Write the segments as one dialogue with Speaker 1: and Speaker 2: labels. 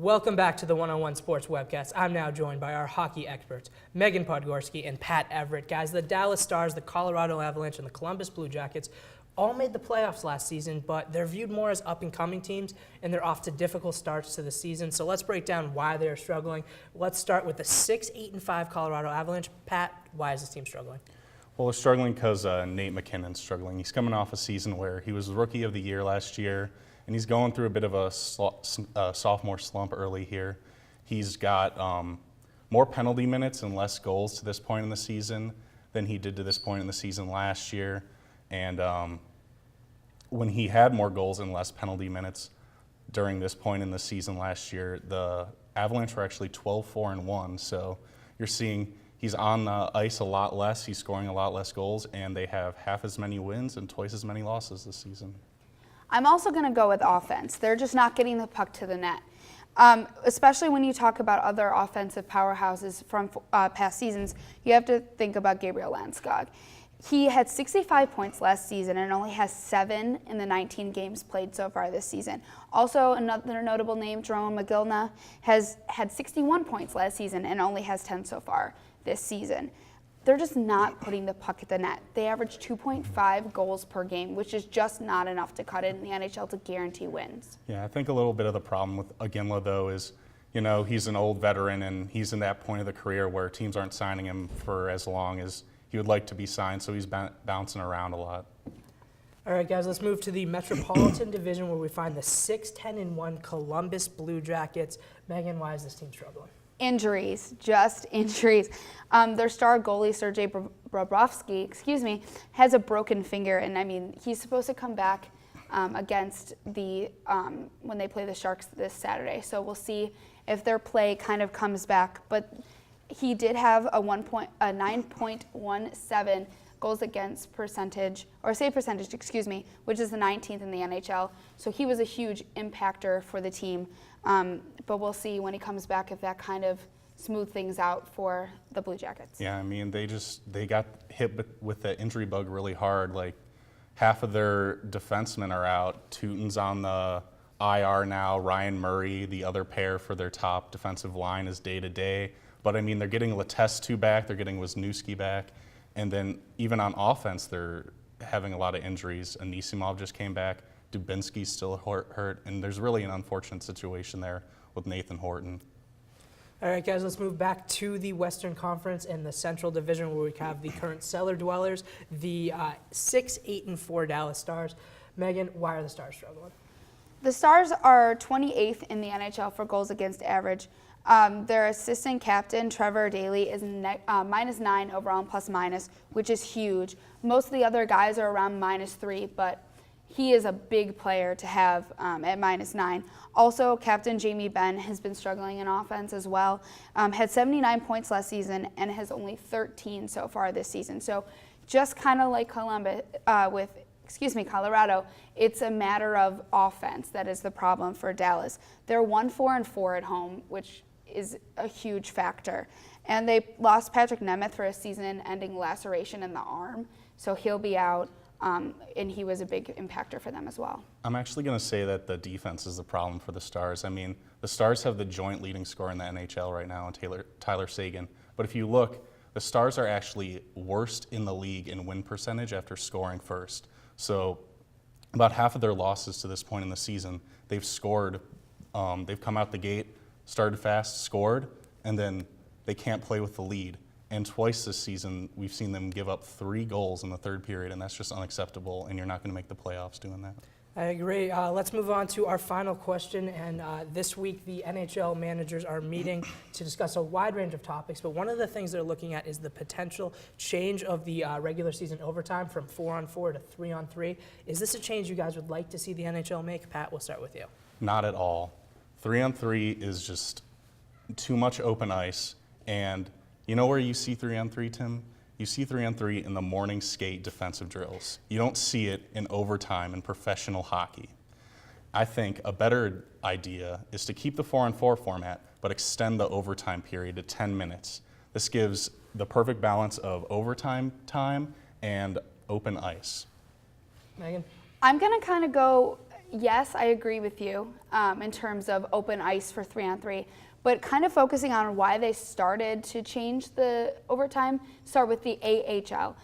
Speaker 1: Welcome back to the One-on-One Sports Webcast. I'm now joined by our hockey experts, Megan Podgorski and Pat Everett. Guys, the Dallas Stars, the Colorado Avalanche, and the Columbus Blue Jackets all made the playoffs last season, but they're viewed more as up-and-coming teams, and they're off to difficult starts to the season. So let's break down why they're struggling. Let's start with the 6-8-5 Colorado Avalanche. Pat, why is this team struggling?
Speaker 2: Well, they're struggling because Nate McKinnon's struggling. He's coming off a season where he was Rookie of the Year last year, and he's going through a bit of a sophomore slump early here. He's got more penalty minutes and less goals to this point in the season than he did to this point in the season last year. And when he had more goals and less penalty minutes during this point in the season last year, the Avalanche were actually 12-4-1. So you're seeing he's on the ice a lot less, he's scoring a lot less goals, and they have half as many wins and twice as many losses this season.
Speaker 3: I'm also going to go with offense. They're just not getting the puck to the net. Especially when you talk about other offensive powerhouses from past seasons, you have to think about Gabriel Landeskog. He had 65 points last season and only has 7 in the 19 games played so far this season. Also, another notable name, Jerome McGillna, has had 61 points last season and only has 10 so far this season. They're just not putting the puck at the net. They average 2.5 goals per game, which is just not enough to cut it in the NHL to guarantee wins.
Speaker 2: Yeah, I think a little bit of the problem with Iginla, though, is, you know, he's an old veteran and he's in that point of the career where teams aren't signing him for as long as he would like to be signed, so he's bouncing around a lot.
Speaker 1: All right, guys, let's move to the Metropolitan Division where we find the 6-10-1 Columbus Blue Jackets. Megan, why is this team struggling?
Speaker 3: Injuries, just injuries. Their star goalie, Sergei Bobrovsky, has a broken finger, and I mean, he's supposed to come back against the when they play the Sharks this Saturday. So we'll see if their play kind of comes back. But he did have a 9.17 goals against percentage, or save percentage, which is the 19th in the NHL. So he was a huge impactor for the team. But we'll see when he comes back if that kind of smooth things out for the Blue Jackets.
Speaker 2: Yeah, I mean, they got hit with the injury bug really hard. Like, half of their defensemen are out. Teuton's on the IR now. Ryan Murray, the other pair for their top defensive line, is day-to-day. But, I mean, they're getting Letestu back. They're getting Wisniewski back. And then even on offense, they're having a lot of injuries. Anisimov just came back. Dubinsky's still hurt. And there's really an unfortunate situation there with Nathan Horton.
Speaker 1: All right, guys, let's move back to the Western Conference and the Central Division where we have the current cellar dwellers, the 6-8-4 Dallas Stars. Megan, why are the Stars struggling?
Speaker 3: The Stars are 28th in the NHL for goals against average. Their assistant captain, Trevor Daley, is -9 overall and plus-minus, which is huge. Most of the other guys are around -3, but he is a big player to have at -9. Also, Captain Jamie Benn has been struggling in offense as well. Had 79 points last season and has only 13 so far this season. So just kind of like Colorado, it's a matter of offense that is the problem for Dallas. They're 1-4-4 at home, which is a huge factor. And they lost Patrick Nemeth for a season-ending laceration in the arm, so he'll be out. And he was a big impactor for them as well.
Speaker 2: I'm actually going to say that the defense is the problem for the Stars. I mean, the Stars have the joint leading scorer in the NHL right now, Tyler Seguin. But if you look, the Stars are actually worst in the league in win percentage after scoring first. So about half of their losses to this point in the season, they've scored. They've come out the gate, started fast, scored, and then they can't play with the lead. And twice this season, we've seen them give up 3 goals in the third period, and that's just unacceptable, and you're not going to make the playoffs doing that.
Speaker 1: I agree. Let's move on to our final question. And this week, the NHL managers are meeting to discuss a wide range of topics. But one of the things they're looking at is the potential change of the regular season overtime from 4-on-4 to 3-on-3. Is this a change you guys would like to see the NHL make? Pat, we'll start with you.
Speaker 2: Not at all. 3-on-3 is just too much open ice. And you know where you see 3-on-3, Tim? You see 3-on-3 in the morning skate defensive drills. You don't see it in overtime in professional hockey. I think a better idea is to keep the 4-on-4 format, but extend the overtime period to 10 minutes. This gives the perfect balance of overtime time and open ice.
Speaker 1: Megan?
Speaker 3: I'm going to kind of go yes, I agree with you in terms of open ice for 3-on-3, but kind of focusing on why they started to change the overtime, start with the AHL,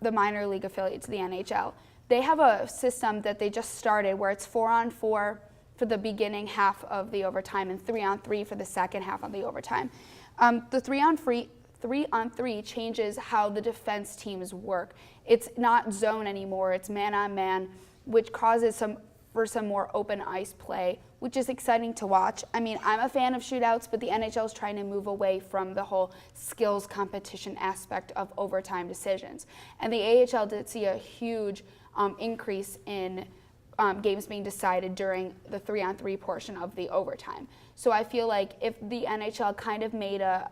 Speaker 3: the minor league affiliate to the NHL. They have a system that they just started where it's 4-on-4 for the beginning half of the overtime and 3-on-3 for the second half of the overtime. The 3-on-3 changes how the defense teams work. It's not zone anymore, it's man-on-man, which causes some more open ice play, which is exciting to watch. I mean, I'm a fan of shootouts, but the NHL is trying to move away from the whole skills competition aspect of overtime decisions. And the AHL did see a huge increase in games being decided during the 3-on-3 portion of the overtime. So I feel like if the NHL kind of made a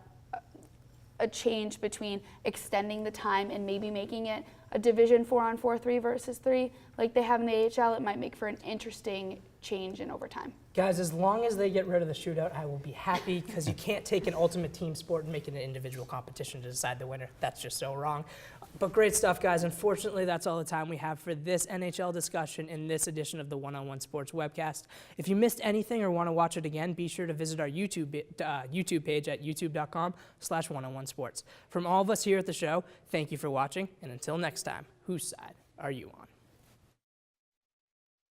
Speaker 3: change between extending the time and maybe making it a division 4-on-4 3 versus 3 like they have in the AHL, it might make for an interesting change in overtime.
Speaker 1: Guys, as long as they get rid of the shootout, I will be happy, because you can't take an ultimate team sport and make it an individual competition to decide the winner. That's just so wrong. But great stuff, guys. Unfortunately, that's all the time we have for this NHL discussion in this edition of the One-on-One Sports Webcast. If you missed anything or want to watch it again, be sure to visit our YouTube page at youtube.com/oneonOnesports. From all of us here at the show, thank you for watching, and until next time, whose side are you on?